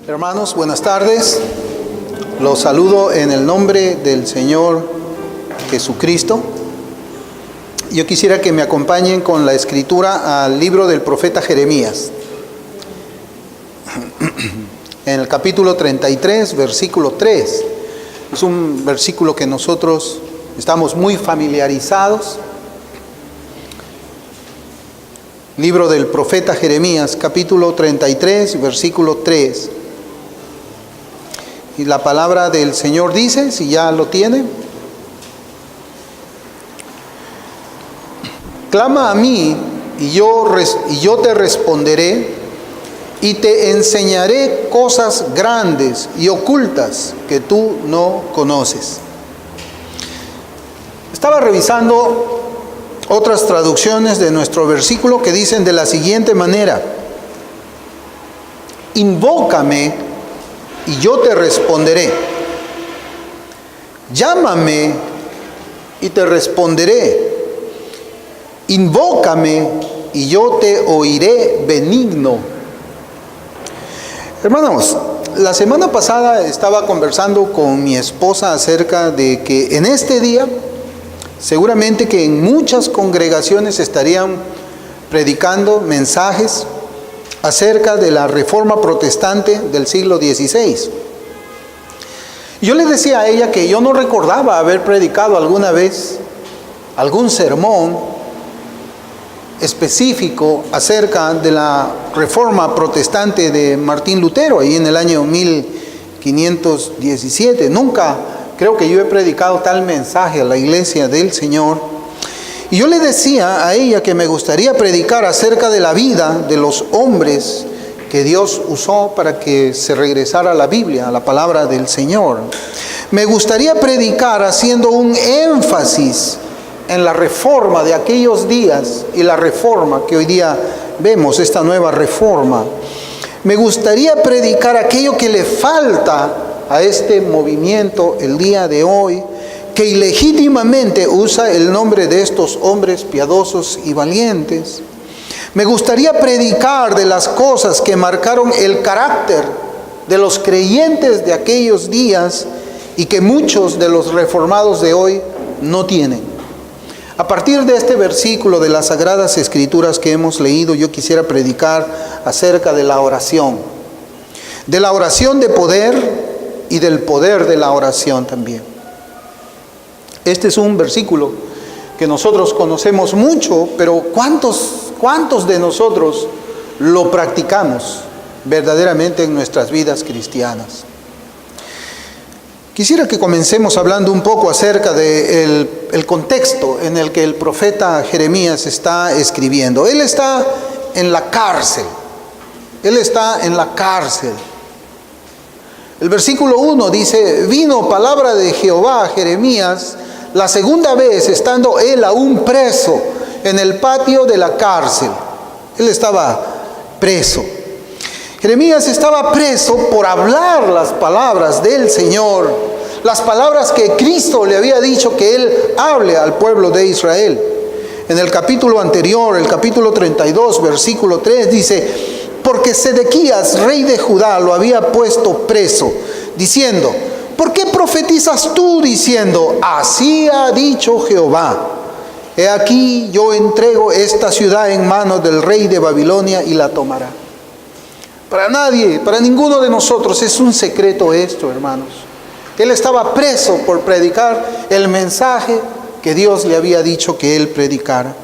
Hermanos, buenas tardes. Los saludo en el nombre del Señor Jesucristo. Yo quisiera que me acompañen con la escritura al libro del profeta Jeremías. En el capítulo 33, versículo 3. Es un versículo que nosotros estamos muy familiarizados. Libro del profeta Jeremías, capítulo 33, versículo 3. Y la palabra del Señor dice, si ya lo tiene: clama a mí y yo te responderé y te enseñaré cosas grandes y ocultas que tú no conoces. Estaba revisando otras traducciones de nuestro versículo que dicen de la siguiente manera: invócame y yo te responderé. Llámame y te responderé. Invócame y yo te oiré benigno. Hermanos, la semana pasada estaba conversando con mi esposa acerca de que en este día, seguramente que en muchas congregaciones estarían predicando mensajes acerca de la reforma protestante del siglo XVI. Yo le decía a ella que yo no recordaba haber predicado alguna vez algún sermón específico acerca de la reforma protestante de Martín Lutero, ahí en el año 1517. Nunca creo que yo he predicado tal mensaje a la iglesia del Señor. Y yo le decía a ella que me gustaría predicar acerca de la vida de los hombres que Dios usó para que se regresara a la Biblia, a la palabra del Señor. Me gustaría predicar haciendo un énfasis en la reforma de aquellos días y la reforma que hoy día vemos, esta nueva reforma. Me gustaría predicar aquello que le falta a este movimiento el día de hoy, que ilegítimamente usa el nombre de estos hombres piadosos y valientes. Me gustaría predicar de las cosas que marcaron el carácter de los creyentes de aquellos días y que muchos de los reformados de hoy no tienen. A partir de este versículo de las Sagradas Escrituras que hemos leído, yo quisiera predicar acerca de la oración de poder y del poder de la oración también. Este es un versículo que nosotros conocemos mucho, pero ¿cuántos de nosotros lo practicamos verdaderamente en nuestras vidas cristianas? Quisiera que comencemos hablando un poco acerca del contexto en el que el profeta Jeremías está escribiendo. Él está en la cárcel. El versículo 1 dice: vino palabra de Jehová a Jeremías la segunda vez, estando él aún preso en el patio de la cárcel. Él estaba preso. Jeremías estaba preso por hablar las palabras del Señor, las palabras que Cristo le había dicho que él hable al pueblo de Israel. En el capítulo anterior, el capítulo 32, versículo 3, dice: porque Sedequías, rey de Judá, lo había puesto preso, diciendo: ¿por qué profetizas tú diciendo, así ha dicho Jehová? He aquí, yo entrego esta ciudad en manos del rey de Babilonia y la tomará. Para nadie, para ninguno de nosotros es un secreto esto, hermanos. Él estaba preso por predicar el mensaje que Dios le había dicho que él predicara.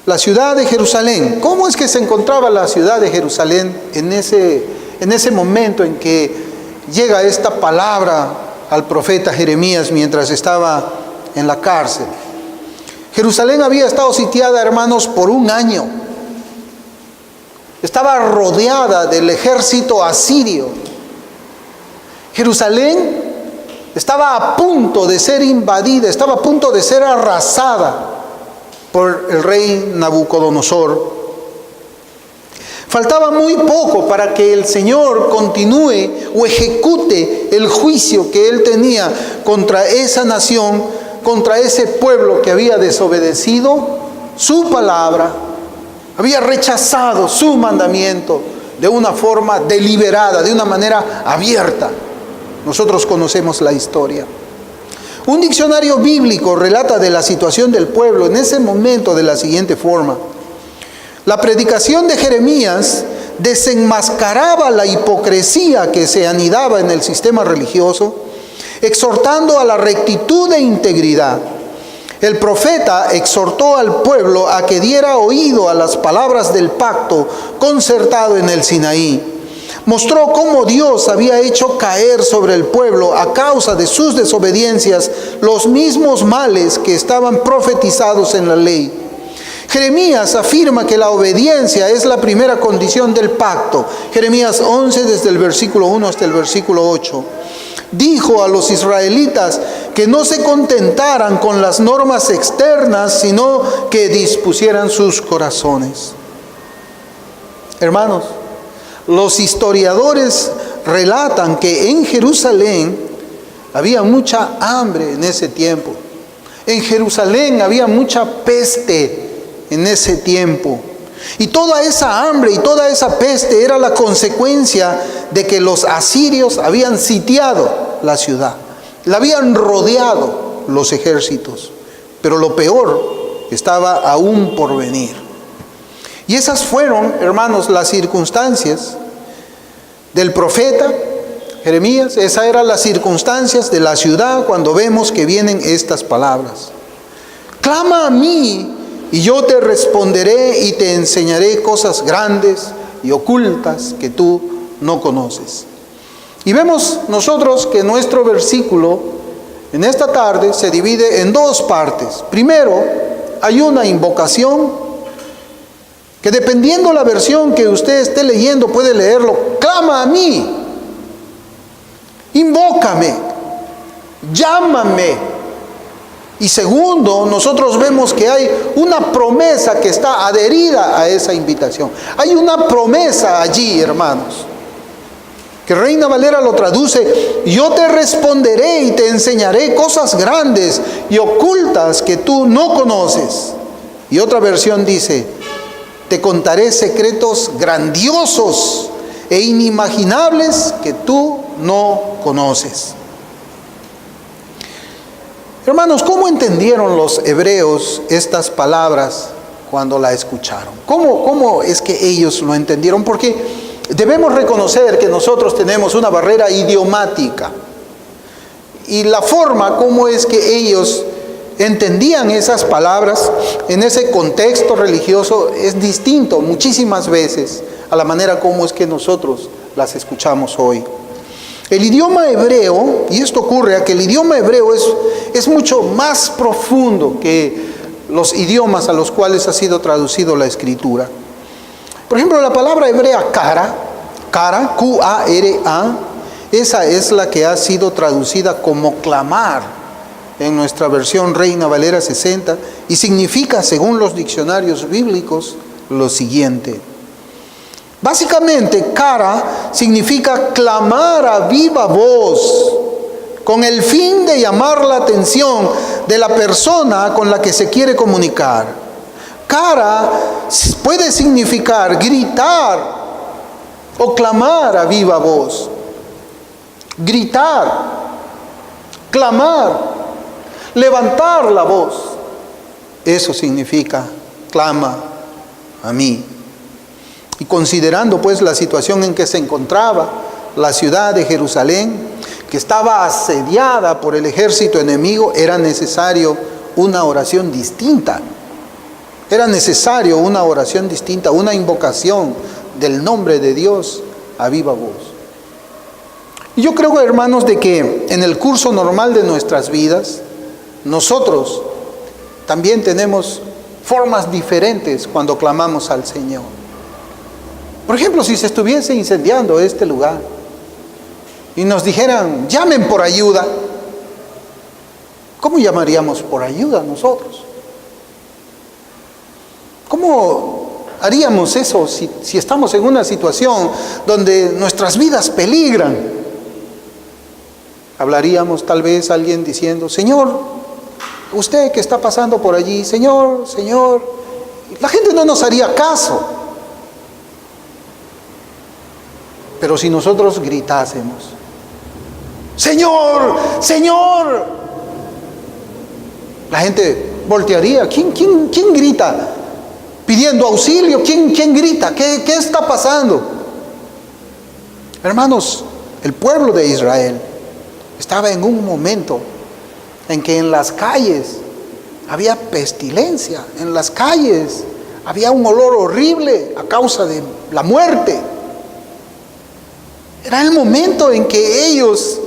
La ciudad de Jerusalén. ¿Cómo es que se encontraba la ciudad de Jerusalén en ese momento en que llega esta palabra al profeta Jeremías mientras estaba en la cárcel? Jerusalén había estado sitiada, hermanos, por un año. Estaba rodeada del ejército asirio. Jerusalén estaba a punto de ser invadida, estaba a punto de ser arrasada por el rey Nabucodonosor. Faltaba muy poco para que el Señor continúe o ejecute el juicio que él tenía contra esa nación, contra ese pueblo que había desobedecido su palabra, había rechazado su mandamiento de una forma deliberada, de una manera abierta. Nosotros conocemos la historia. Un diccionario bíblico relata de la situación del pueblo en ese momento de la siguiente forma: la predicación de Jeremías desenmascaraba la hipocresía que se anidaba en el sistema religioso, exhortando a la rectitud e integridad. El profeta exhortó al pueblo a que diera oído a las palabras del pacto concertado en el Sinaí. Mostró cómo Dios había hecho caer sobre el pueblo, a causa de sus desobediencias, los mismos males que estaban profetizados en la ley. Jeremías afirma que la obediencia es la primera condición del pacto. Jeremías 11, desde el versículo 1 hasta el versículo 8. Dijo a los israelitas que no se contentaran con las normas externas, sino que dispusieran sus corazones. Hermanos, los historiadores relatan que en Jerusalén había mucha hambre en ese tiempo. En Jerusalén había mucha peste en ese tiempo. Y toda esa hambre y toda esa peste era la consecuencia de que los asirios habían sitiado la ciudad. La habían rodeado los ejércitos. Pero lo peor estaba aún por venir. Y esas fueron, hermanos, las circunstancias del profeta Jeremías. Esas eran las circunstancias de la ciudad cuando vemos que vienen estas palabras. Clama a mí y yo te responderé y te enseñaré cosas grandes y ocultas que tú no conoces. Y vemos nosotros que nuestro versículo en esta tarde se divide en dos partes. Primero, hay una invocación que, dependiendo la versión que usted esté leyendo, puede leerlo: clama a mí, invócame, llámame. Y segundo, nosotros vemos que hay una promesa que está adherida a esa invitación. Hay una promesa allí, hermanos, que Reina Valera lo traduce: yo te responderé y te enseñaré cosas grandes y ocultas que tú no conoces. Y otra versión dice: te contaré secretos grandiosos e inimaginables que tú no conoces. Hermanos, ¿cómo entendieron los hebreos estas palabras cuando la escucharon? ¿Cómo es que ellos lo entendieron? Porque debemos reconocer que nosotros tenemos una barrera idiomática. Y la forma como es que ellos entendían esas palabras en ese contexto religioso es distinto muchísimas veces a la manera como es que nosotros las escuchamos hoy. El idioma hebreo, y esto ocurre a que el idioma hebreo es mucho más profundo que los idiomas a los cuales ha sido traducido la escritura. Por ejemplo, la palabra hebrea kara, Q-A-R-A, esa es la que ha sido traducida como clamar en nuestra versión Reina Valera 60, y significa, según los diccionarios bíblicos, lo siguiente. Básicamente, kara significa clamar a viva voz, con el fin de llamar la atención de la persona con la que se quiere comunicar. Kara puede significar gritar o clamar a viva voz. Gritar, clamar, levantar la voz. Eso significa clama a mí. Y considerando pues la situación en que se encontraba la ciudad de Jerusalén, que estaba asediada por el ejército enemigo, era necesario una oración distinta. Era necesario una oración distinta, una invocación del nombre de Dios a viva voz. Y yo creo, hermanos, de que en el curso normal de nuestras vidas, nosotros también tenemos formas diferentes cuando clamamos al Señor. Por ejemplo, si se estuviese incendiando este lugar y nos dijeran: llamen por ayuda, ¿cómo llamaríamos por ayuda nosotros? ¿Cómo haríamos eso si estamos en una situación donde nuestras vidas peligran? Hablaríamos tal vez a alguien diciendo: Señor, usted que está pasando por allí, Señor, Señor. La gente no nos haría caso. Pero si nosotros gritásemos, Señor, Señor, la gente voltearía. ¿Quién grita pidiendo auxilio? ¿Quién grita? ¿Qué está pasando? Hermanos, el pueblo de Israel estaba en un momento en que en las calles había pestilencia, en las calles había un olor horrible a causa de la muerte. Era el momento en que ellos,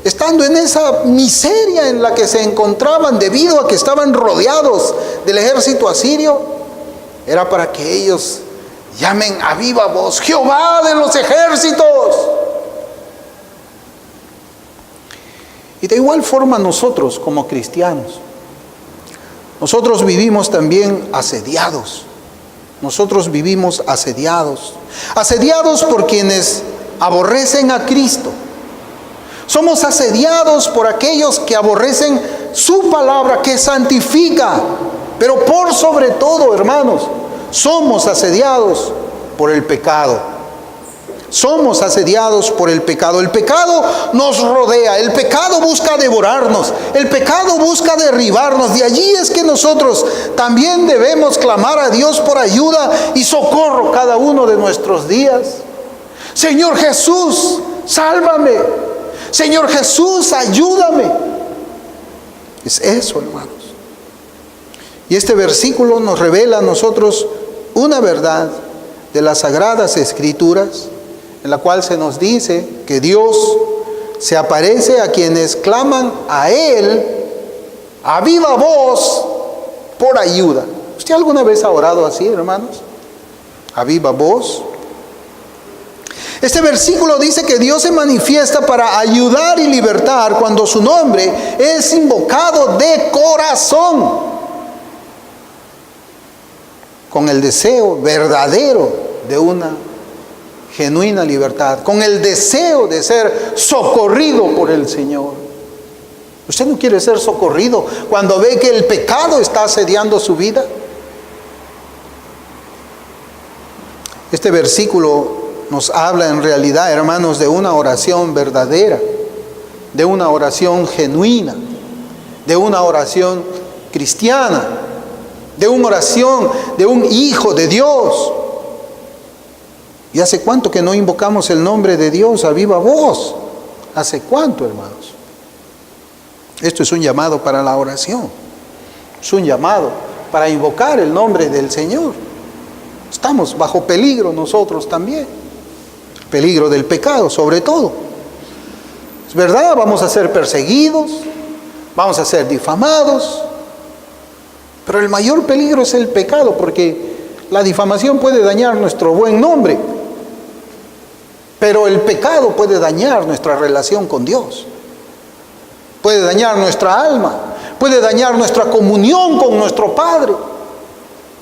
estando en esa miseria en la que se encontraban debido a que estaban rodeados del ejército asirio, era para que ellos llamen a viva voz: Jehová de los ejércitos. Y de igual forma nosotros como cristianos, nosotros vivimos también asediados. Nosotros vivimos asediados. Asediados por quienes aborrecen a Cristo. Somos asediados por aquellos que aborrecen su palabra, que santifica. Pero por sobre todo, hermanos, somos asediados por el pecado. Somos asediados por el pecado. El pecado nos rodea. El pecado busca devorarnos. El pecado busca derribarnos. De allí es que nosotros también debemos clamar a Dios por ayuda y socorro cada uno de nuestros días. Señor Jesús, sálvame. Señor Jesús, ayúdame. Es eso, hermanos. Y este versículo nos revela a nosotros una verdad de las Sagradas Escrituras, en la cual se nos dice que Dios se aparece a quienes claman a Él a viva voz por ayuda. ¿Usted alguna vez ha orado así, hermanos? A viva voz. Este versículo dice que Dios se manifiesta para ayudar y libertar cuando su nombre es invocado de corazón, con el deseo verdadero de una genuina libertad, con el deseo de ser socorrido por el Señor. ¿Usted no quiere ser socorrido cuando ve que el pecado está asediando su vida? Este versículo nos habla en realidad, hermanos, de una oración verdadera, de una oración genuina, de una oración cristiana, de una oración de un hijo de Dios. ¿Y hace cuánto que no invocamos el nombre de Dios a viva voz? ¿Hace cuánto, hermanos? Esto es un llamado para la oración. Es un llamado para invocar el nombre del Señor. Estamos bajo peligro nosotros también. Peligro del pecado, sobre todo. Es verdad, vamos a ser perseguidos, vamos a ser difamados. Pero el mayor peligro es el pecado, porque la difamación puede dañar nuestro buen nombre. Pero el pecado puede dañar nuestra relación con Dios. Puede dañar nuestra alma. Puede dañar nuestra comunión con nuestro Padre.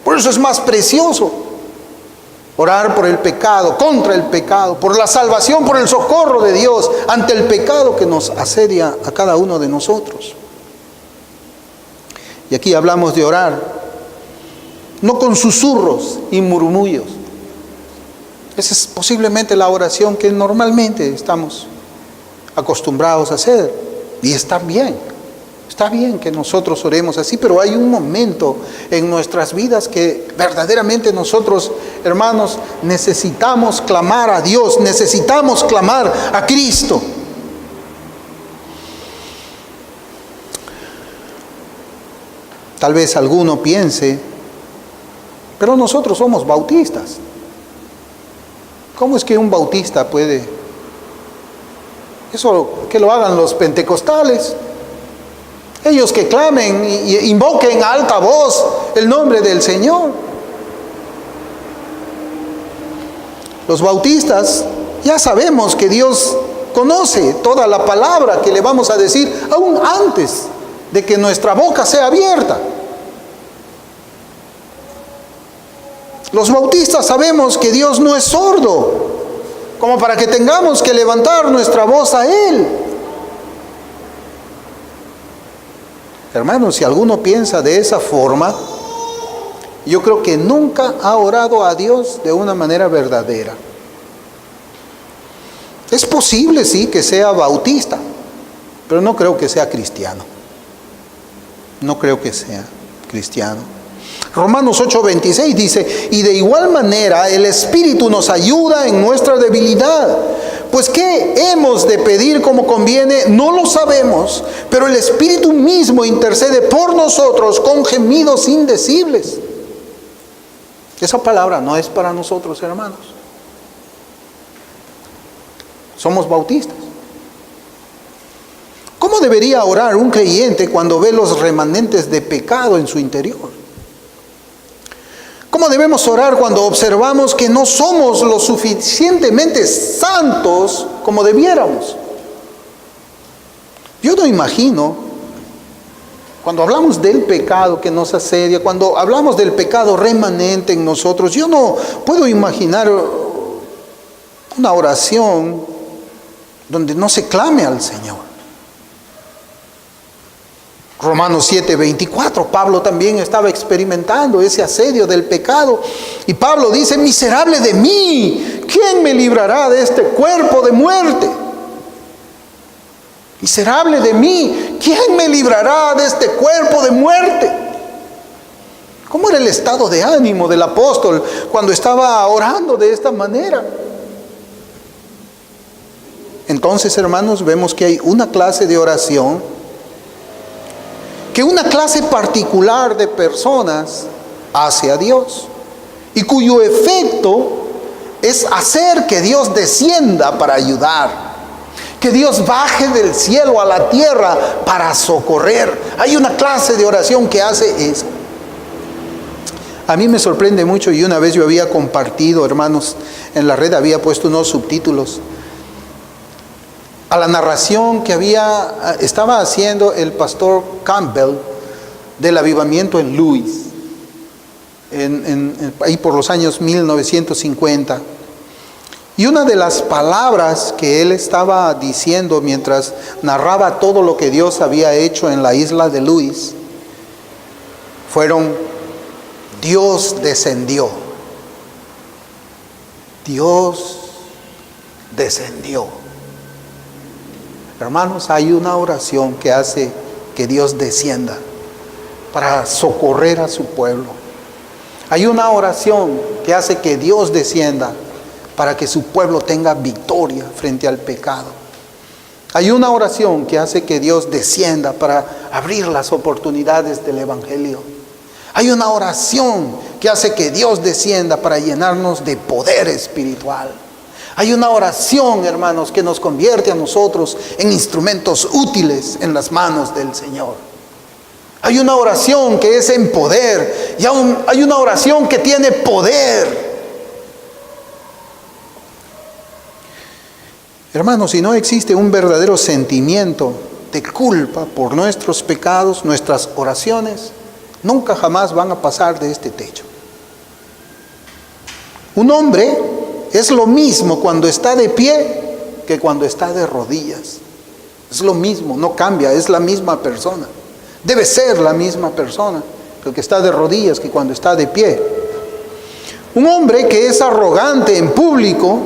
Por eso es más precioso orar por el pecado, contra el pecado, por la salvación, por el socorro de Dios ante el pecado que nos asedia a cada uno de nosotros. Y aquí hablamos de orar, no con susurros y murmullos. Esa es posiblemente la oración que normalmente estamos acostumbrados a hacer. Y está bien que nosotros oremos así, pero hay un momento en nuestras vidas que verdaderamente nosotros, hermanos, necesitamos clamar a Dios, necesitamos clamar a Cristo. Tal vez alguno piense, pero nosotros somos bautistas. ¿Cómo es que un bautista puede? Eso que lo hagan los pentecostales. Ellos que clamen y invoquen a alta voz el nombre del Señor. Los bautistas ya sabemos que Dios conoce toda la palabra que le vamos a decir aún antes de que nuestra boca sea abierta. Los bautistas sabemos que Dios no es sordo, como para que tengamos que levantar nuestra voz a Él. Hermanos, si alguno piensa de esa forma, yo creo que nunca ha orado a Dios de una manera verdadera. Es posible, sí, que sea bautista, pero no creo que sea cristiano. No creo que sea cristiano. Romanos 8:26 dice, y de igual manera el Espíritu nos ayuda en nuestra debilidad. Pues ¿qué hemos de pedir como conviene? No lo sabemos, pero el Espíritu mismo intercede por nosotros con gemidos indecibles. Esa palabra no es para nosotros, hermanos. Somos bautistas. ¿Cómo debería orar un creyente cuando ve los remanentes de pecado en su interior? ¿Cómo debemos orar cuando observamos que no somos lo suficientemente santos como debiéramos? Yo no imagino, cuando hablamos del pecado que nos asedia, cuando hablamos del pecado remanente en nosotros, yo no puedo imaginar una oración donde no se clame al Señor. Romanos 7:24, Pablo también estaba experimentando ese asedio del pecado. Y Pablo dice, miserable de mí, ¿quién me librará de este cuerpo de muerte? Miserable de mí, ¿quién me librará de este cuerpo de muerte? ¿Cómo era el estado de ánimo del apóstol cuando estaba orando de esta manera? Entonces, hermanos, vemos que hay una clase de oración, que una clase particular de personas hace a Dios, y cuyo efecto es hacer que Dios descienda para ayudar, que Dios baje del cielo a la tierra para socorrer. Hay una clase de oración que hace eso. A mí me sorprende mucho, y una vez yo había compartido, hermanos, en la red había puesto unos subtítulos a la narración que estaba haciendo el pastor Campbell del avivamiento en Louis, ahí por los años 1950. Y una de las palabras que él estaba diciendo mientras narraba todo lo que Dios había hecho en la isla de Louis fueron: Dios descendió. Dios descendió. Hermanos, hay una oración que hace que Dios descienda para socorrer a su pueblo. Hay una oración que hace que Dios descienda para que su pueblo tenga victoria frente al pecado. Hay una oración que hace que Dios descienda para abrir las oportunidades del Evangelio. Hay una oración que hace que Dios descienda para llenarnos de poder espiritual. Hay una oración, hermanos, que nos convierte a nosotros en instrumentos útiles en las manos del Señor. Hay una oración que es en poder, y hay una oración que tiene poder. Hermanos, si no existe un verdadero sentimiento de culpa por nuestros pecados, nuestras oraciones nunca jamás van a pasar de este techo. Un hombre es lo mismo cuando está de pie que cuando está de rodillas. Es lo mismo, no cambia, es la misma persona. Debe ser la misma persona, el que está de rodillas que cuando está de pie. Un hombre que es arrogante en público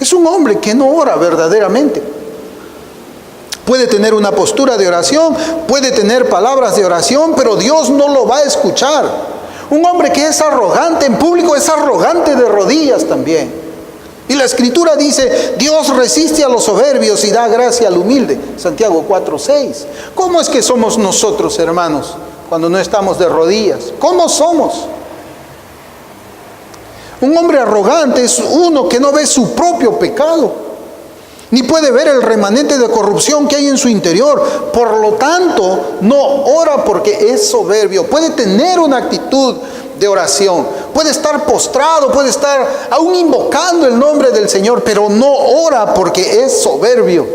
es un hombre que no ora verdaderamente. Puede tener una postura de oración, puede tener palabras de oración, pero Dios no lo va a escuchar. Un hombre que es arrogante en público es arrogante de rodillas también. Y la Escritura dice, Dios resiste a los soberbios y da gracia al humilde. Santiago 4:6. ¿Cómo es que somos nosotros, hermanos, cuando no estamos de rodillas? ¿Cómo somos? Un hombre arrogante es uno que no ve su propio pecado, ni puede ver el remanente de corrupción que hay en su interior. Por lo tanto, no ora porque es soberbio. Puede tener una actitud de oración, puede estar postrado, puede estar aún invocando el nombre del Señor, pero no ora porque es soberbio.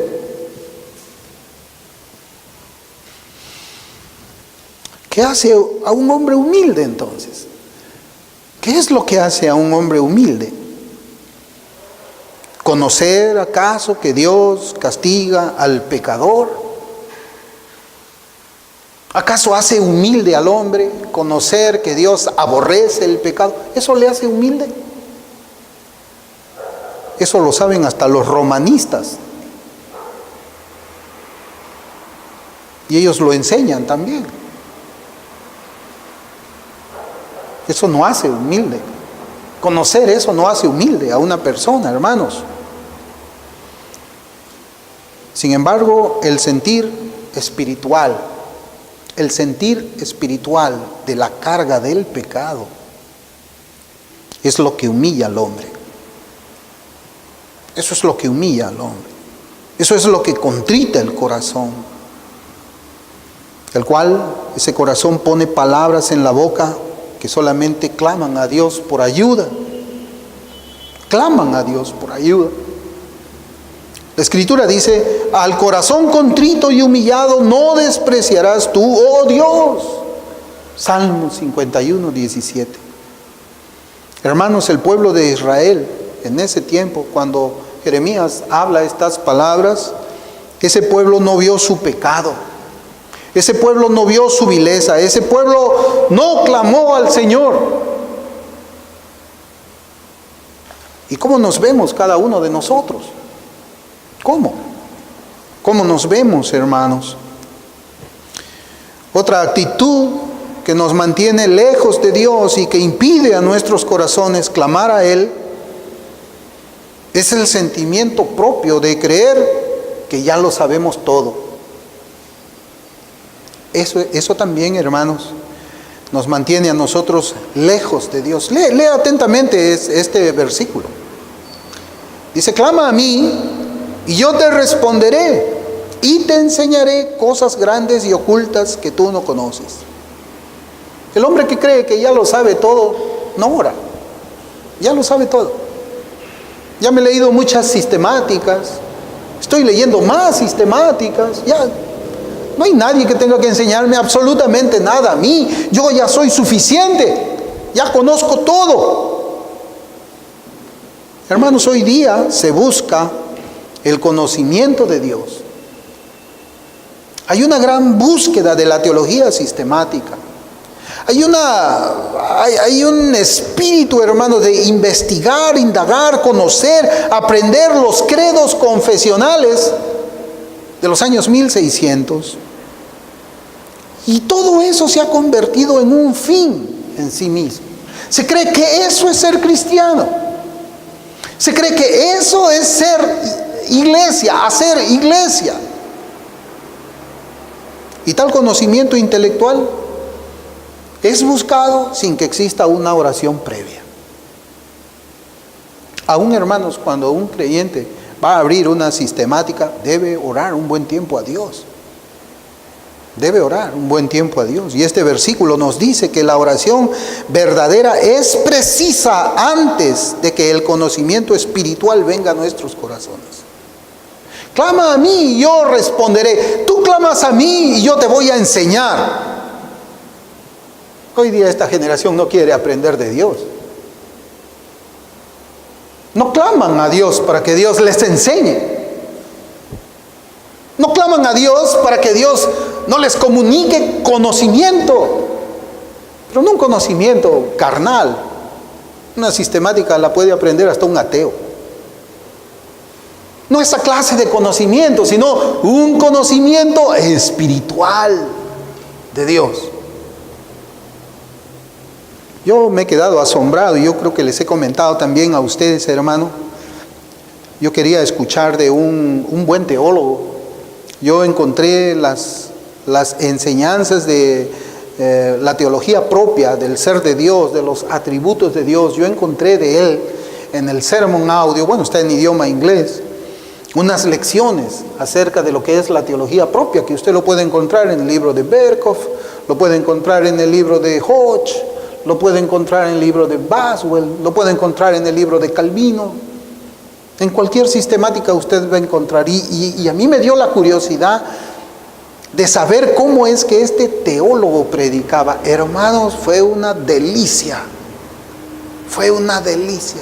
¿Qué hace a un hombre humilde entonces? ¿Qué es lo que hace a un hombre humilde? ¿Conocer acaso que Dios castiga al pecador? ¿Acaso hace humilde al hombre conocer que Dios aborrece el pecado? ¿Eso le hace humilde? Eso lo saben hasta los romanistas. Y ellos lo enseñan también. Eso no hace humilde. Conocer eso no hace humilde a una persona, hermanos. Sin embargo, el sentir espiritual de la carga del pecado es lo que humilla al hombre. Eso es lo que humilla al hombre. Eso es lo que contrita el corazón. El cual, ese corazón pone palabras en la boca que solamente claman a Dios por ayuda. Claman a Dios por ayuda. La Escritura dice, al corazón contrito y humillado no despreciarás tú, oh Dios. Salmo 51, 17. Hermanos, el pueblo de Israel, en ese tiempo, cuando Jeremías habla estas palabras, ese pueblo no vio su pecado. Ese pueblo no vio su vileza. Ese pueblo no clamó al Señor. ¿Y cómo nos vemos cada uno de nosotros? ¿Cómo? ¿Cómo nos vemos, hermanos? Otra actitud que nos mantiene lejos de Dios y que impide a nuestros corazones clamar a Él es el sentimiento propio de creer que ya lo sabemos todo. Eso también, hermanos, nos mantiene a nosotros lejos de Dios. Lea atentamente este versículo. Dice, clama a mí y yo te responderé y te enseñaré cosas grandes y ocultas que tú no conoces. El hombre que cree que ya lo sabe todo, no ora. Ya lo sabe todo. Ya me he leído muchas sistemáticas. Estoy leyendo más sistemáticas. Ya no hay nadie que tenga que enseñarme absolutamente nada a mí. Yo ya soy suficiente. Ya conozco todo. Hermanos, hoy día se busca el conocimiento de Dios. Hay una gran búsqueda de la teología sistemática. Hay un espíritu, hermano, de investigar, indagar, conocer, aprender los credos confesionales de los años 1600. Y todo eso se ha convertido en un fin en sí mismo. Se cree que eso es ser cristiano. Se cree que eso es ser iglesia, hacer iglesia. Y tal conocimiento intelectual es buscado sin que exista una oración previa. Aún, hermanos, cuando un creyente va a abrir una sistemática, debe orar un buen tiempo a Dios. Debe orar un buen tiempo a Dios. Y este versículo nos dice que la oración verdadera es precisa antes de que el conocimiento espiritual venga a nuestros corazones. Clama a mí y yo responderé. Tú clamas a mí y yo te voy a enseñar. Hoy día esta generación no quiere aprender de Dios. No claman a Dios para que Dios les enseñe. No claman a Dios para que Dios no les comunique conocimiento. Pero no un conocimiento carnal. Una sistemática la puede aprender hasta un ateo. No esa clase de conocimiento, sino un conocimiento espiritual de Dios. Yo me he quedado asombrado y yo creo que les he comentado también a ustedes, hermano. Yo quería escuchar de un buen teólogo. Yo encontré las enseñanzas de la teología propia del ser de Dios, de los atributos de Dios. Yo encontré de él en el sermon audio, bueno, está en idioma inglés, unas lecciones acerca de lo que es la teología propia, que usted lo puede encontrar en el libro de Berkhoff, lo puede encontrar en el libro de Hodge, lo puede encontrar en el libro de Boswell, lo puede encontrar en el libro de Calvino. En cualquier sistemática usted va a encontrar. Y a mí me dio la curiosidad de saber cómo es que este teólogo predicaba. Hermanos, fue una delicia. Fue una delicia.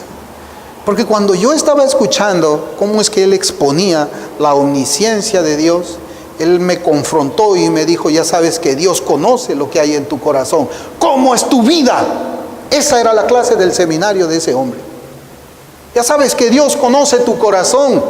Porque cuando yo estaba escuchando cómo es que él exponía la omnisciencia de Dios, él me confrontó y me dijo, ya sabes que Dios conoce lo que hay en tu corazón. ¿Cómo es tu vida? Esa era la clase del seminario de ese hombre. Ya sabes que Dios conoce tu corazón.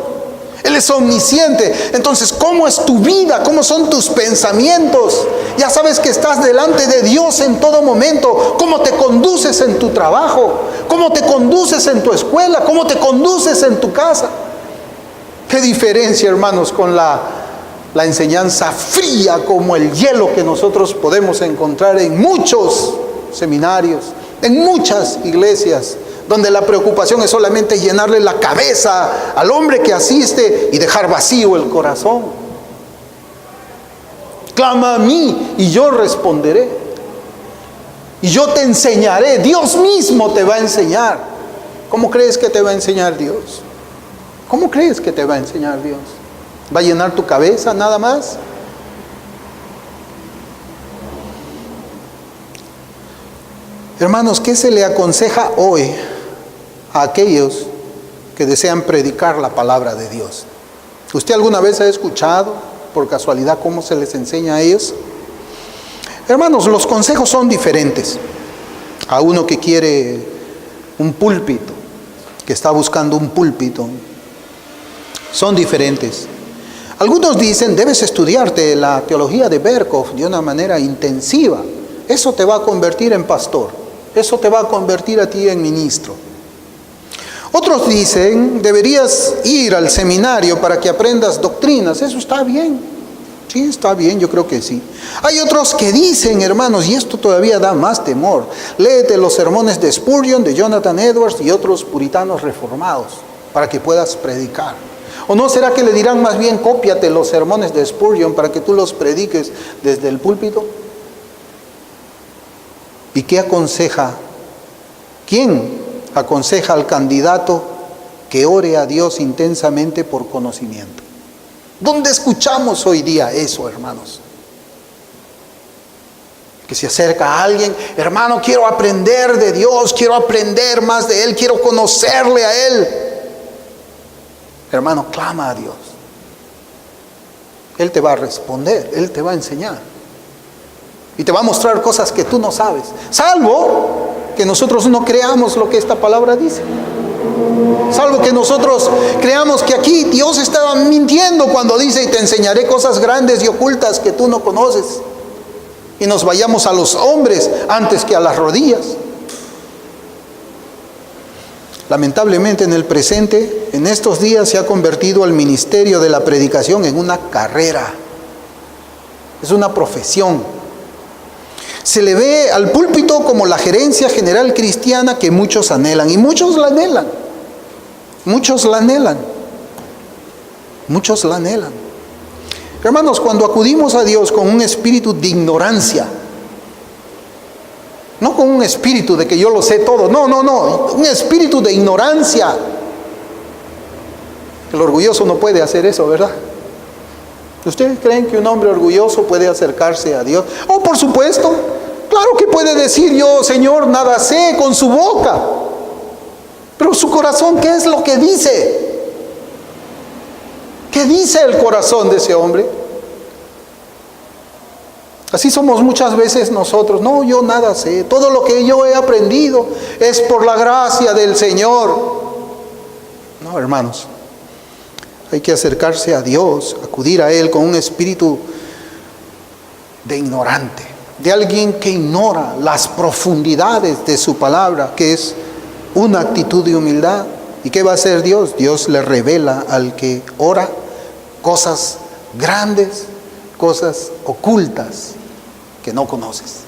Él es omnisciente. Entonces, ¿cómo es tu vida? ¿Cómo son tus pensamientos? Ya sabes que estás delante de Dios en todo momento. ¿Cómo te conduces en tu trabajo? ¿Cómo te conduces en tu escuela? ¿Cómo te conduces en tu casa? ¿Qué diferencia, hermanos, con la enseñanza fría como el hielo que nosotros podemos encontrar en muchos seminarios, en muchas iglesias, donde la preocupación es solamente llenarle la cabeza al hombre que asiste y dejar vacío el corazón? Clama a mí y yo responderé. Y yo te enseñaré. Dios mismo te va a enseñar. ¿Cómo crees que te va a enseñar Dios? ¿Cómo crees que te va a enseñar Dios? ¿Va a llenar tu cabeza nada más? Hermanos, ¿qué se le aconseja hoy a aquellos que desean predicar la palabra de Dios? ¿Usted alguna vez ha escuchado por casualidad cómo se les enseña a ellos? Hermanos, los consejos son diferentes. A uno que quiere un púlpito, que está buscando un púlpito, son diferentes. Algunos dicen, debes estudiarte la teología de Berkov de una manera intensiva. Eso te va a convertir en pastor. Eso te va a convertir a ti en ministro. Otros dicen, deberías ir al seminario para que aprendas doctrinas. Eso está bien. Sí, está bien, yo creo que sí. Hay otros que dicen, hermanos, y esto todavía da más temor, léete los sermones de Spurgeon, de Jonathan Edwards y otros puritanos reformados para que puedas predicar. ¿O no será que le dirán más bien, cópiate los sermones de Spurgeon para que tú los prediques desde el púlpito? ¿Y qué aconseja? ¿Quién aconseja al candidato que ore a Dios intensamente por conocimiento? ¿Dónde escuchamos hoy día eso, hermanos? Que se acerca a alguien, hermano, quiero aprender de Dios, quiero aprender más de Él, quiero conocerle a Él. Hermano, clama a Dios. Él te va a responder, Él te va a enseñar. Y te va a mostrar cosas que tú no sabes. Salvo que nosotros no creamos lo que esta palabra dice. Salvo que nosotros creamos que aquí Dios estaba mintiendo cuando dice, y te enseñaré cosas grandes y ocultas que tú no conoces. Y nos vayamos a los hombres antes que a las rodillas. Lamentablemente en el presente, en estos días se ha convertido el ministerio de la predicación en una carrera. Es una profesión. Se le ve al púlpito como la gerencia general cristiana que muchos anhelan. Y muchos la anhelan. Muchos la anhelan. Muchos la anhelan. Hermanos, cuando acudimos a Dios con un espíritu de ignorancia, no con un espíritu de que yo lo sé todo, no, un espíritu de ignorancia. El orgulloso no puede hacer eso, ¿verdad? ¿Ustedes creen que un hombre orgulloso puede acercarse a Dios? Oh, por supuesto, claro que puede decir yo, Señor, nada sé, con su boca. Pero su corazón, ¿qué es lo que dice? ¿Qué dice el corazón de ese hombre? Así somos muchas veces nosotros. No, yo nada sé. Todo lo que yo he aprendido es por la gracia del Señor. No, hermanos. Hay que acercarse a Dios, acudir a Él con un espíritu de ignorante, de alguien que ignora las profundidades de su palabra, que es una actitud de humildad. ¿Y qué va a hacer Dios? Dios le revela al que ora cosas grandes, cosas ocultas que no conoces.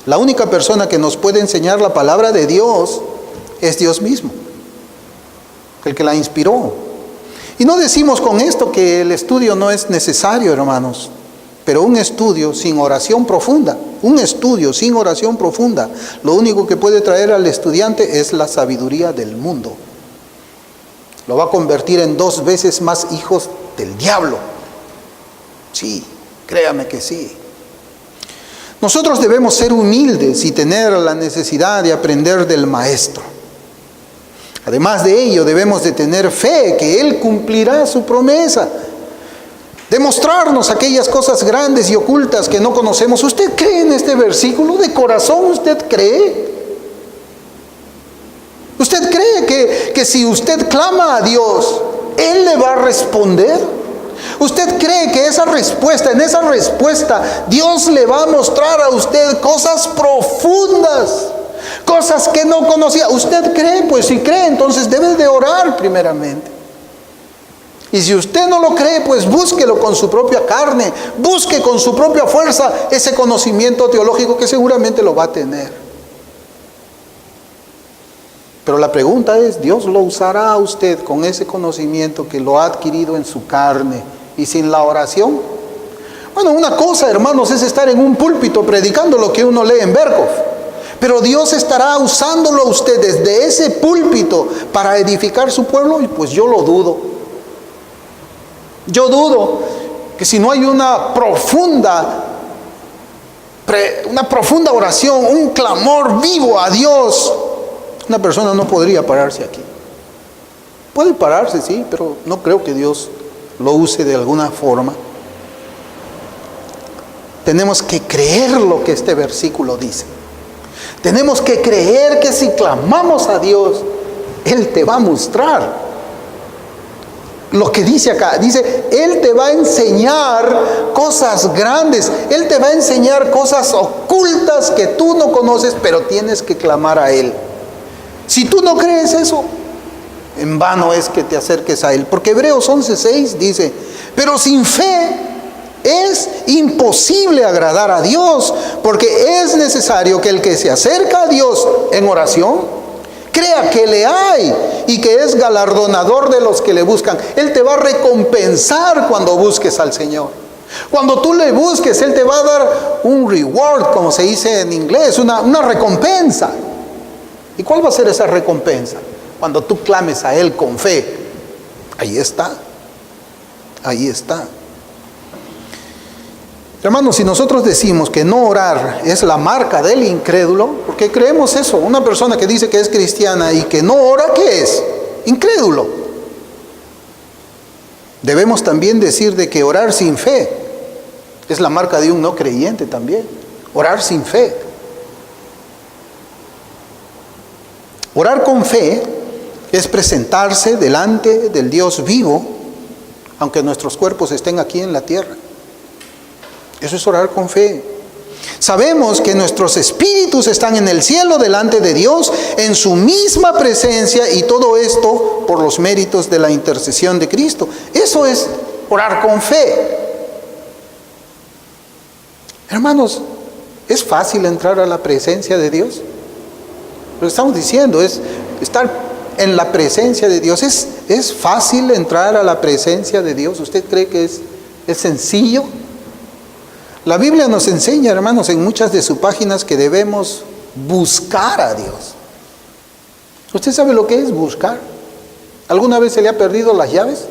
La única persona que nos puede enseñar la palabra de Dios es Dios mismo, el que la inspiró. Y no decimos con esto que el estudio no es necesario, hermanos, pero un estudio sin oración profunda, lo único que puede traer al estudiante es la sabiduría del mundo. Lo va a convertir en 2 veces más hijos del diablo. Sí, créame que sí. Nosotros debemos ser humildes y tener la necesidad de aprender del Maestro. Además de ello, debemos de tener fe que Él cumplirá su promesa. Demostrarnos aquellas cosas grandes y ocultas que no conocemos. ¿Usted cree en este versículo? ¿De corazón usted cree? ¿Usted cree que si usted clama a Dios, Él le va a responder? ¿Usted cree que en esa respuesta, Dios le va a mostrar a usted cosas profundas, cosas que no conocía? ¿Usted cree? Pues si cree, entonces debe de orar primeramente. Y si usted no lo cree, pues búsquelo con su propia carne, busque con su propia fuerza ese conocimiento teológico que seguramente lo va a tener. Pero la pregunta es, ¿Dios lo usará a usted con ese conocimiento que lo ha adquirido en su carne y sin la oración? Bueno, una cosa, hermanos, es estar en un púlpito predicando lo que uno lee en Berkhof. Pero Dios estará usándolo a usted desde ese púlpito para edificar su pueblo, y pues yo lo dudo. Yo dudo que si no hay una profunda oración, un clamor vivo a Dios, una persona no podría pararse aquí. Puede pararse, sí, pero no creo que Dios lo use de alguna forma. Tenemos que creer lo que este versículo dice. Tenemos que creer que si clamamos a Dios, Él te va a mostrar lo que dice acá. Dice, Él te va a enseñar cosas grandes. Él te va a enseñar cosas ocultas que tú no conoces, pero tienes que clamar a Él. Si tú no crees eso, en vano es que te acerques a Él. Porque Hebreos 11:6 dice, pero sin fe es imposible agradar a Dios, porque es necesario que el que se acerca a Dios en oración, crea que le hay y que es galardonador de los que le buscan. Él te va a recompensar cuando busques al Señor. Cuando tú le busques, Él te va a dar un reward, como se dice en inglés, una recompensa. ¿Y cuál va a ser esa recompensa? Cuando tú clames a Él con fe. Ahí está. Ahí está. Hermanos, si nosotros decimos que no orar es la marca del incrédulo, porque creemos eso, una persona que dice que es cristiana y que no ora, ¿qué es? Incrédulo. Debemos también decir de que orar sin fe es la marca de un no creyente también. Orar sin fe. Orar con fe es presentarse delante del Dios vivo, aunque nuestros cuerpos estén aquí en la tierra. Eso es orar con fe. Sabemos que nuestros espíritus están en el cielo delante de Dios, en su misma presencia, y todo esto por los méritos de la intercesión de Cristo. Eso es orar con fe. Hermanos, ¿es fácil entrar a la presencia de Dios? Lo que estamos diciendo es estar en la presencia de Dios. ¿Es fácil entrar a la presencia de Dios? ¿Usted cree que es sencillo? La Biblia nos enseña, hermanos, en muchas de sus páginas que debemos buscar a Dios. ¿Usted sabe lo que es buscar? ¿Alguna vez se le ha perdido las llaves?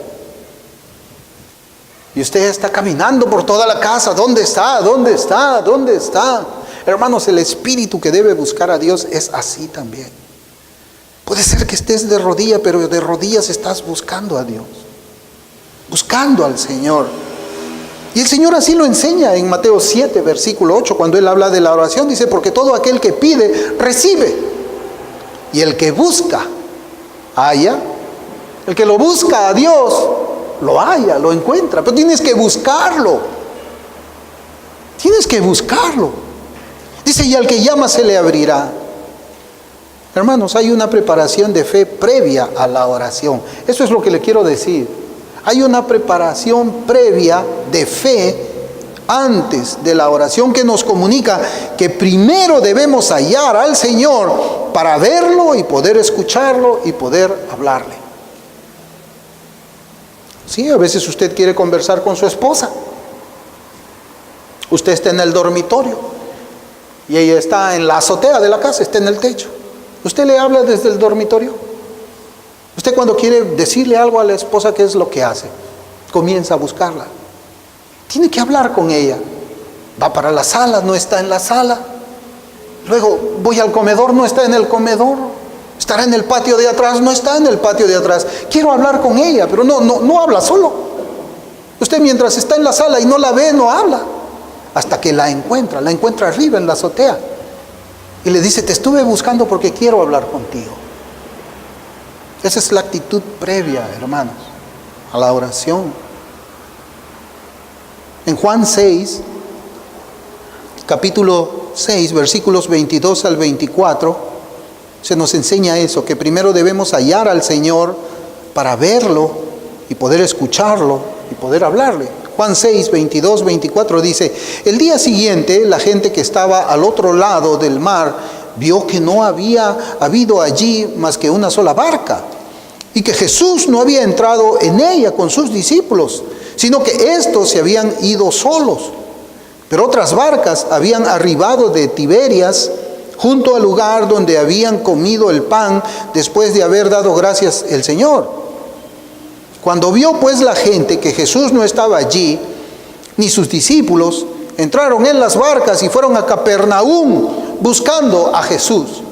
Y usted está caminando por toda la casa. ¿Dónde está? ¿Dónde está? ¿Dónde está? Hermanos, el espíritu que debe buscar a Dios es así también. Puede ser que estés de rodillas, pero de rodillas estás buscando a Dios, buscando al Señor. Y el Señor así lo enseña en Mateo 7, versículo 8, cuando Él habla de la oración. Dice, porque todo aquel que pide, recibe. Y el que busca, halla. El que lo busca a Dios, lo halla, lo encuentra. Pero tienes que buscarlo. Tienes que buscarlo. Dice, y al que llama se le abrirá. Hermanos, hay una preparación de fe previa a la oración. Eso es lo que le quiero decir. Hay una preparación previa de fe antes de la oración que nos comunica que primero debemos hallar al Señor para verlo y poder escucharlo y poder hablarle. Sí, a veces usted quiere conversar con su esposa. Usted está en el dormitorio y ella está en la azotea de la casa, está en el techo. ¿Usted le habla desde el dormitorio? Usted cuando quiere decirle algo a la esposa, ¿qué es lo que hace? Comienza a buscarla. Tiene que hablar con ella. Va para la sala, no está en la sala. Luego voy al comedor, no está en el comedor. Estará en el patio de atrás, no está en el patio de atrás. Quiero hablar con ella, pero no habla solo. Usted mientras está en la sala y no la ve, no habla. Hasta que la encuentra arriba en la azotea. Y le dice, te estuve buscando porque quiero hablar contigo. Esa es la actitud previa, hermanos, a la oración. En Juan 6, capítulo 6, versículos 22 al 24, se nos enseña eso, que primero debemos hallar al Señor para verlo y poder escucharlo y poder hablarle. Juan 6, 22, 24 dice: el día siguiente la gente que estaba al otro lado del mar vio que no había habido allí más que una sola barca, y que Jesús no había entrado en ella con sus discípulos, sino que éstos se habían ido solos. Pero otras barcas habían arribado de Tiberias junto al lugar donde habían comido el pan después de haber dado gracias el Señor. Cuando vio pues la gente que Jesús no estaba allí, ni sus discípulos, entraron en las barcas y fueron a Capernaum buscando a Jesús.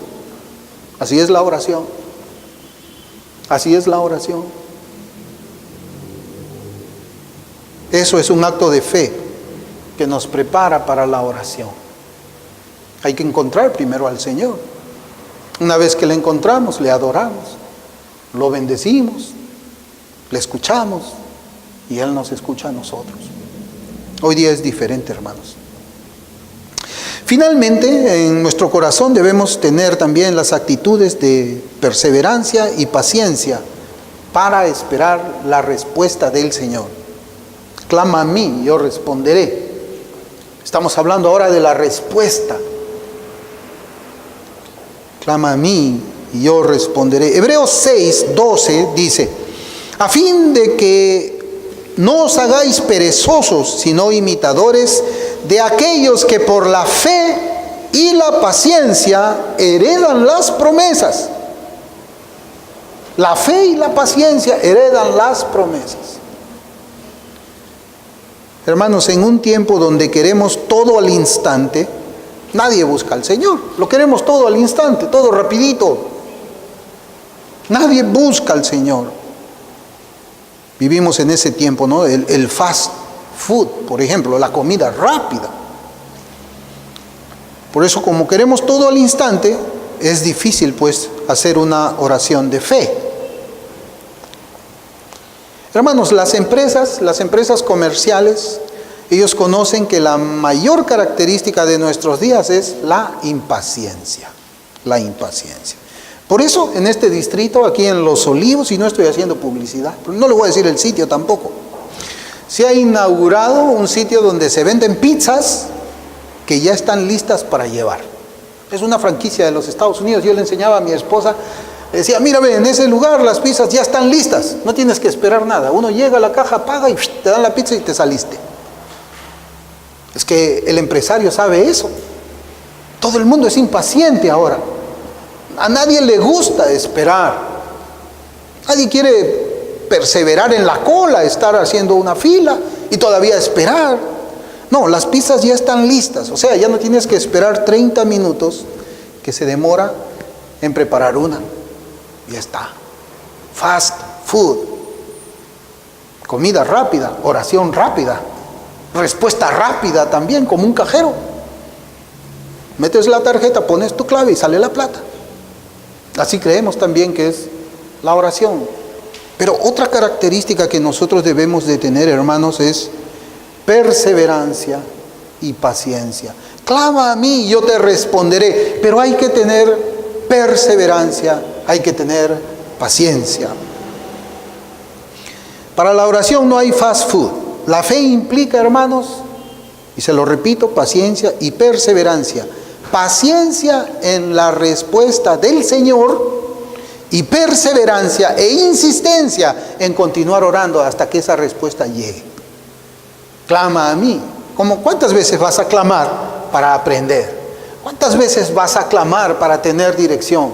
Así es la oración. Así es la oración. Eso es un acto de fe que nos prepara para la oración. Hay que encontrar primero al Señor. Una vez que le encontramos, le adoramos, lo bendecimos, le escuchamos y Él nos escucha a nosotros. Hoy día es diferente, hermanos. Finalmente, en nuestro corazón debemos tener también las actitudes de perseverancia y paciencia para esperar la respuesta del Señor. Clama a mí, yo responderé. Estamos hablando ahora de la respuesta. Clama a mí y yo responderé. Hebreos 6, 12 dice: a fin de que no os hagáis perezosos, sino imitadores de aquellos que por la fe y la paciencia heredan las promesas. La fe y la paciencia heredan las promesas. Hermanos, en un tiempo donde queremos todo al instante, nadie busca al Señor. Lo queremos todo al instante, todo rapidito. Nadie busca al Señor. Vivimos en ese tiempo, ¿no? El fast food, por ejemplo, la comida rápida. Por eso, como queremos todo al instante, es difícil pues hacer una oración de fe. Hermanos, las empresas comerciales, ellos conocen que la mayor característica de nuestros días es la impaciencia. La impaciencia. Por eso, en este distrito, aquí en Los Olivos, y no estoy haciendo publicidad, no le voy a decir el sitio tampoco, se ha inaugurado un sitio donde se venden pizzas que ya están listas para llevar. Es una franquicia de los Estados Unidos. Yo le enseñaba a mi esposa, le decía: mírame, en ese lugar las pizzas ya están listas, no tienes que esperar nada. Uno llega a la caja, paga y te dan la pizza y te saliste. Es que el empresario sabe eso. Todo el mundo es impaciente ahora. A nadie le gusta esperar. Nadie quiere perseverar en la cola, estar haciendo una fila y todavía esperar. No, las pizzas ya están listas. O sea, ya no tienes que esperar 30 minutos que se demora en preparar una. Ya está. Fast food. Comida rápida, oración rápida, respuesta rápida también, como un cajero. Metes la tarjeta, pones tu clave y sale la plata. Así creemos también que es la oración. Pero otra característica que nosotros debemos de tener, hermanos, es perseverancia y paciencia. Clama a mí y yo te responderé. Pero hay que tener perseverancia, hay que tener paciencia. Para la oración no hay fast food. La fe implica, hermanos, y se lo repito, paciencia y perseverancia. Paciencia en la respuesta del Señor y perseverancia e insistencia en continuar orando hasta que esa respuesta llegue. Clama a mí. ¿Cuántas veces vas a clamar para aprender? ¿Cuántas veces vas a clamar para tener dirección?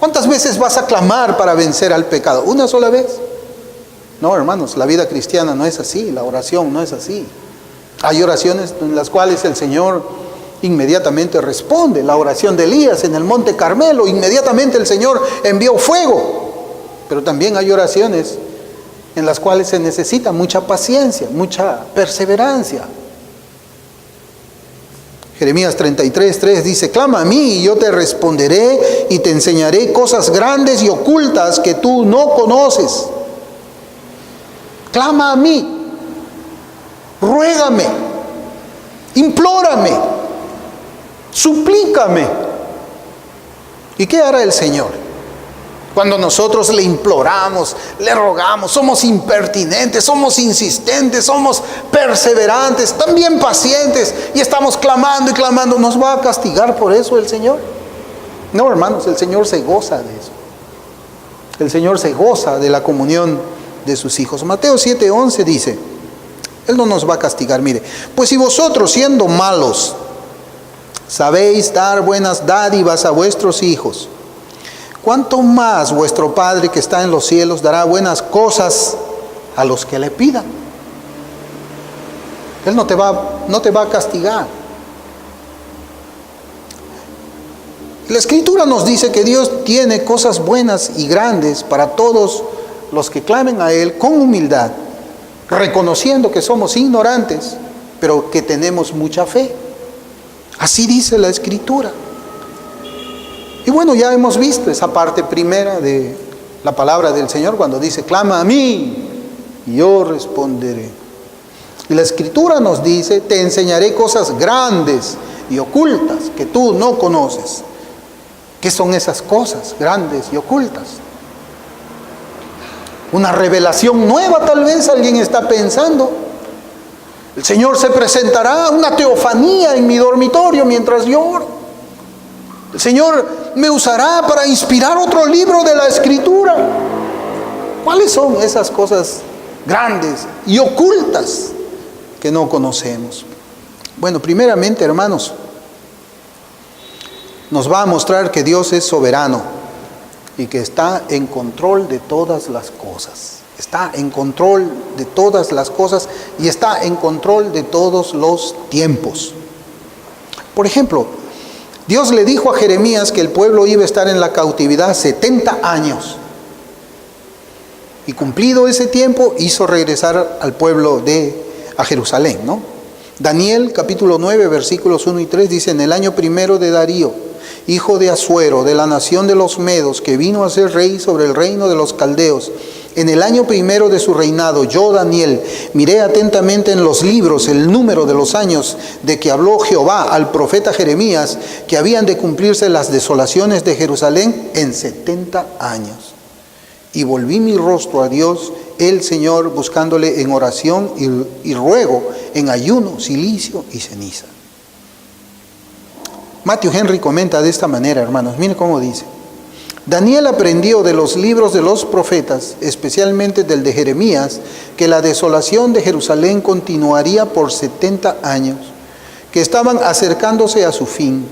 ¿Cuántas veces vas a clamar para vencer al pecado? ¿Una sola vez? No, hermanos, la vida cristiana no es así, la oración no es así. Hay oraciones en las cuales el Señor inmediatamente responde. La oración de Elías en el monte Carmelo, inmediatamente el Señor envió fuego. Pero también hay oraciones en las cuales se necesita mucha paciencia, mucha perseverancia. Jeremías 33:3 dice: clama a mí y yo te responderé y te enseñaré cosas grandes y ocultas que tú no conoces. Clama a mí, ruégame, implórame, suplícame. ¿Y qué hará el Señor? Cuando nosotros le imploramos, le rogamos, somos impertinentes, somos insistentes, somos perseverantes, también pacientes, y estamos clamando y clamando, ¿nos va a castigar por eso el Señor? No, hermanos, el Señor se goza de eso. El Señor se goza de la comunión de sus hijos. Mateo 7:11 dice, Él no nos va a castigar, mire, pues si vosotros siendo malos sabéis dar buenas dádivas a vuestros hijos, ¿cuánto más vuestro Padre que está en los cielos dará buenas cosas a los que le pidan? Él no te va a castigar. La Escritura nos dice que Dios tiene cosas buenas y grandes para todos los que clamen a Él con humildad, reconociendo que somos ignorantes, pero que tenemos mucha fe. Así dice la Escritura. Y bueno, ya hemos visto esa parte primera de la palabra del Señor cuando dice, clama a mí y yo responderé. Y la Escritura nos dice, te enseñaré cosas grandes y ocultas que tú no conoces. ¿Qué son esas cosas grandes y ocultas? Una revelación nueva, tal vez alguien está pensando. El Señor se presentará, una teofanía en mi dormitorio mientras yo oro. El Señor me usará para inspirar otro libro de la Escritura. ¿Cuáles son esas cosas grandes y ocultas que no conocemos? Bueno, primeramente, hermanos, nos va a mostrar que Dios es soberano y que está en control de todas las cosas. Está en control de todas las cosas y está en control de todos los tiempos. Por ejemplo, Dios le dijo a Jeremías que el pueblo iba a estar en la cautividad 70 años. Y cumplido ese tiempo, hizo regresar al pueblo a Jerusalén, ¿no? Daniel capítulo 9, versículos 1 y 3 dice, en el año primero de Darío, hijo de Asuero, de la nación de los Medos, que vino a ser rey sobre el reino de los caldeos, en el año primero de su reinado, yo, Daniel, miré atentamente en los libros el número de los años de que habló Jehová al profeta Jeremías, que habían de cumplirse las desolaciones de Jerusalén en 70 años. Y volví mi rostro a Dios, el Señor, buscándole en oración y ruego, en ayuno, cilicio y ceniza. Matthew Henry comenta de esta manera, hermanos, miren cómo dice. Daniel aprendió de los libros de los profetas, especialmente del de Jeremías, que la desolación de Jerusalén continuaría por 70 años, que estaban acercándose a su fin.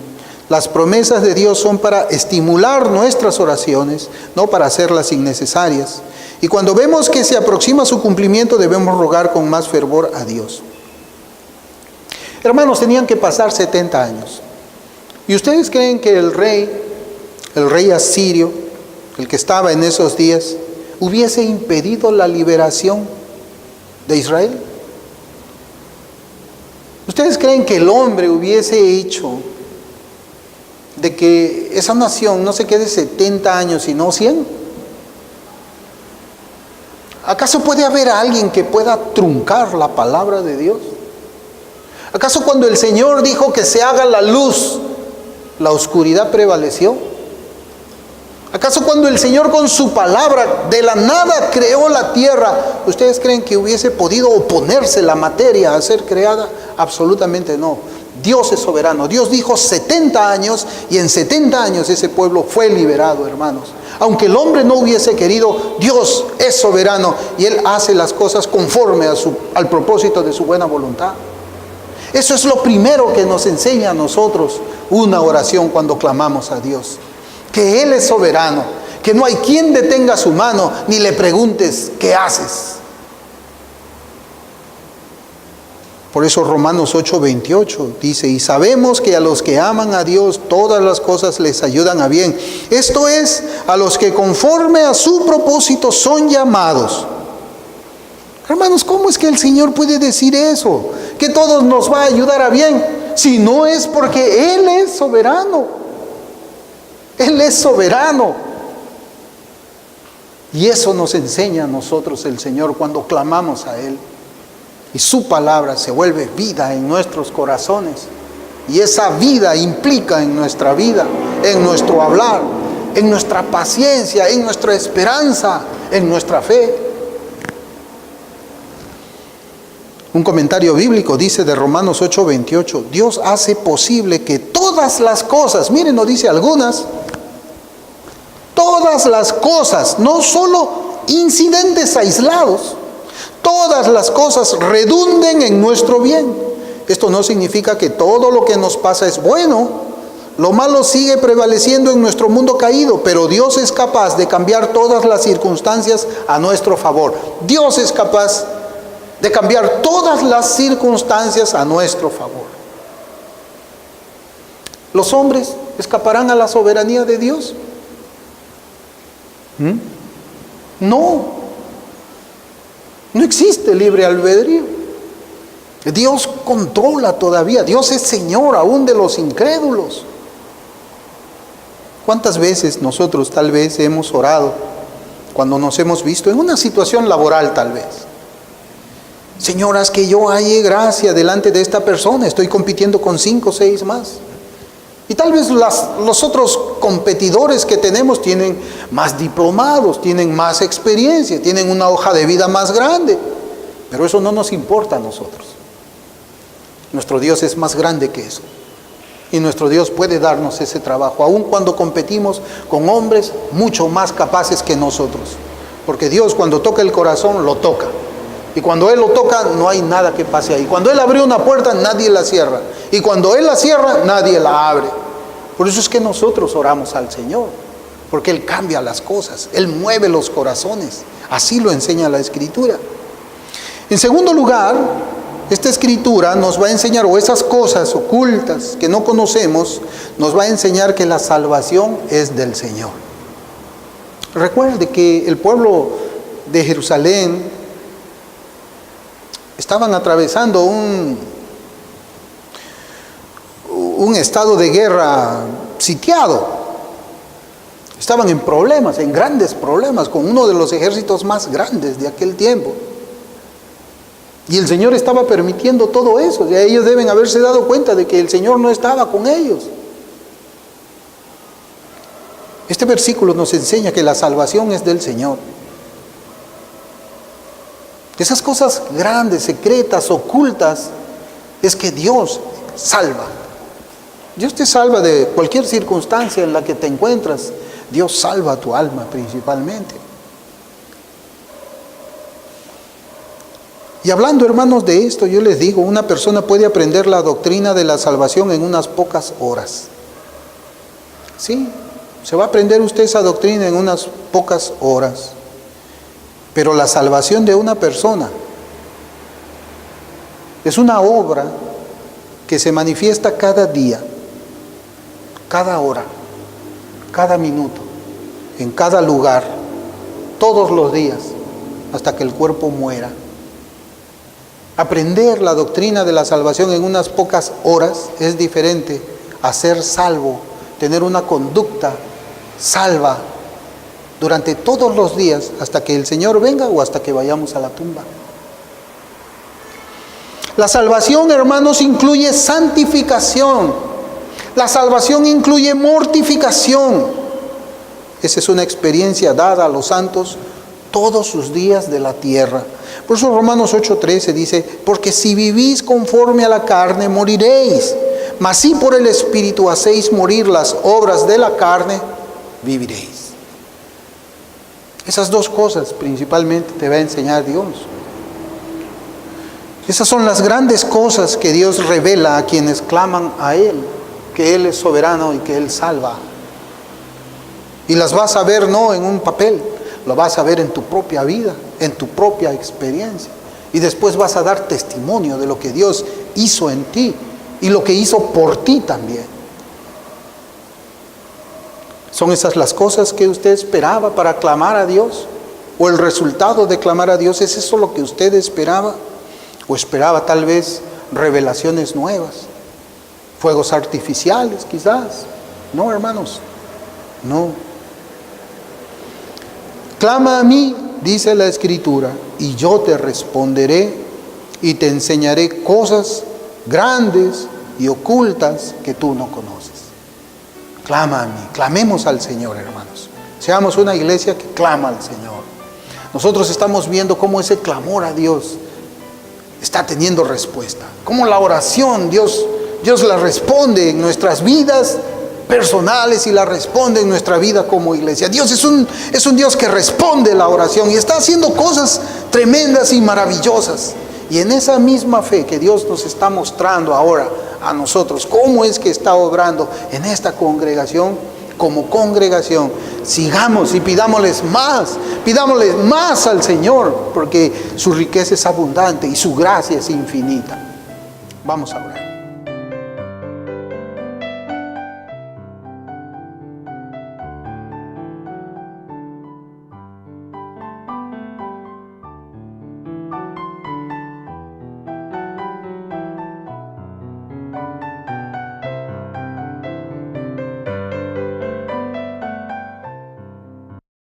Las promesas de Dios son para estimular nuestras oraciones, no para hacerlas innecesarias. Y cuando vemos que se aproxima su cumplimiento, debemos rogar con más fervor a Dios. Hermanos, tenían que pasar 70 años. ¿Y ustedes creen que el rey asirio, el que estaba en esos días, hubiese impedido la liberación de Israel? ¿Ustedes creen que el hombre hubiese hecho de que esa nación no se quede 70 años sino 100? ¿Acaso puede haber alguien que pueda truncar la palabra de Dios? ¿Acaso cuando el Señor dijo que se haga la luz, la oscuridad prevaleció? ¿Acaso cuando el Señor con su palabra de la nada creó la tierra, ustedes creen que hubiese podido oponerse la materia a ser creada? Absolutamente no. Dios es soberano. Dios dijo 70 años y en 70 años ese pueblo fue liberado, hermanos. Aunque el hombre no hubiese querido, Dios es soberano y Él hace las cosas conforme al propósito de su buena voluntad. Eso es lo primero que nos enseña a nosotros una oración cuando clamamos a Dios. Que Él es soberano, que no hay quien detenga su mano ni le preguntes ¿qué haces? Por eso Romanos 8:28 dice, y sabemos que a los que aman a Dios todas las cosas les ayudan a bien. Esto es, a los que conforme a su propósito son llamados. Hermanos, ¿cómo es que el Señor puede decir eso? Que todos nos va a ayudar a bien. si no es porque Él es soberano. Él es soberano. Y eso nos enseña a nosotros el Señor cuando clamamos a Él. Y su palabra se vuelve vida en nuestros corazones. Y esa vida implica en nuestra vida, en nuestro hablar, en nuestra paciencia, en nuestra esperanza, en nuestra fe. Un comentario bíblico dice de Romanos 8:28, Dios hace posible que todas las cosas, miren, no dice algunas, todas las cosas, no solo incidentes aislados, todas las cosas redunden en nuestro bien. Esto no significa que todo lo que nos pasa es bueno. Lo malo sigue prevaleciendo en nuestro mundo caído, pero Dios es capaz de cambiar todas las circunstancias a nuestro favor. Dios es capaz de cambiar todas las circunstancias a nuestro favor. ¿Los hombres escaparán a la soberanía de Dios? No. No existe libre albedrío. Dios controla todavía. Dios es Señor aún de los incrédulos. ¿Cuántas veces nosotros tal vez hemos orado cuando nos hemos visto en una situación laboral tal vez? Señor, haz que yo halle gracia delante de esta persona. Estoy compitiendo con 5 o 6 más. Y tal vez los otros competidores que tenemos tienen más diplomados, tienen más experiencia, tienen una hoja de vida más grande. Pero eso no nos importa a nosotros. Nuestro Dios es más grande que eso. Y nuestro Dios puede darnos ese trabajo, aun cuando competimos con hombres mucho más capaces que nosotros. Porque Dios cuando toca el corazón, lo toca. Y cuando Él lo toca, no hay nada que pase ahí. Cuando Él abrió una puerta, nadie la cierra. Y cuando Él la cierra, nadie la abre. Por eso es que nosotros oramos al Señor. Porque Él cambia las cosas. Él mueve los corazones. Así lo enseña la Escritura. En segundo lugar, esta Escritura nos va a enseñar, o esas cosas ocultas que no conocemos, nos va a enseñar que la salvación es del Señor. Recuerde que el pueblo de Jerusalén estaban atravesando un estado de guerra sitiado. Estaban en problemas, en grandes problemas, con uno de los ejércitos más grandes de aquel tiempo. Y el Señor estaba permitiendo todo eso. Y ellos deben haberse dado cuenta de que el Señor no estaba con ellos. Este versículo nos enseña que la salvación es del Señor. Esas cosas grandes, secretas, ocultas, es que Dios salva. Dios te salva de cualquier circunstancia en la que te encuentras. Dios salva a tu alma principalmente. Y hablando, hermanos, de esto, yo les digo, una persona puede aprender la doctrina de la salvación en unas pocas horas. Sí, se va a aprender usted esa doctrina en unas pocas horas. Pero la salvación de una persona es una obra que se manifiesta cada día, cada hora, cada minuto, en cada lugar, todos los días, hasta que el cuerpo muera. Aprender la doctrina de la salvación en unas pocas horas es diferente a ser salvo, tener una conducta salva durante todos los días hasta que el Señor venga o hasta que vayamos a la tumba. La salvación, hermanos, incluye santificación. La salvación incluye mortificación. Esa es una experiencia dada a los santos todos sus días de la tierra. Por eso Romanos 8:13 dice, porque si vivís conforme a la carne, moriréis. Mas si por el Espíritu hacéis morir las obras de la carne, viviréis. Esas dos cosas principalmente te va a enseñar Dios. Esas son las grandes cosas que Dios revela a quienes claman a Él, que Él es soberano y que Él salva. Y las vas a ver no en un papel, lo vas a ver en tu propia vida, en tu propia experiencia. Y después vas a dar testimonio de lo que Dios hizo en ti y lo que hizo por ti también. ¿Son esas las cosas que usted esperaba para clamar a Dios? ¿O el resultado de clamar a Dios es eso lo que usted esperaba? ¿O esperaba tal vez revelaciones nuevas? fuegos artificiales quizás. No, hermanos, no. Clama a mí, dice la Escritura, y yo te responderé y te enseñaré cosas grandes y ocultas que tú no conoces. Clama a mí, clamemos al Señor, hermanos. Seamos una iglesia que clama al Señor. Nosotros estamos viendo cómo ese clamor a Dios está teniendo respuesta. Cómo la oración, Dios la responde en nuestras vidas personales y la responde en nuestra vida como iglesia. Dios es un Dios que responde la oración y está haciendo cosas tremendas y maravillosas. Y en esa misma fe que Dios nos está mostrando ahora a nosotros, cómo es que está obrando en esta congregación, como congregación, sigamos y pidámosles más al Señor, porque su riqueza es abundante y su gracia es infinita. Vamos a orar.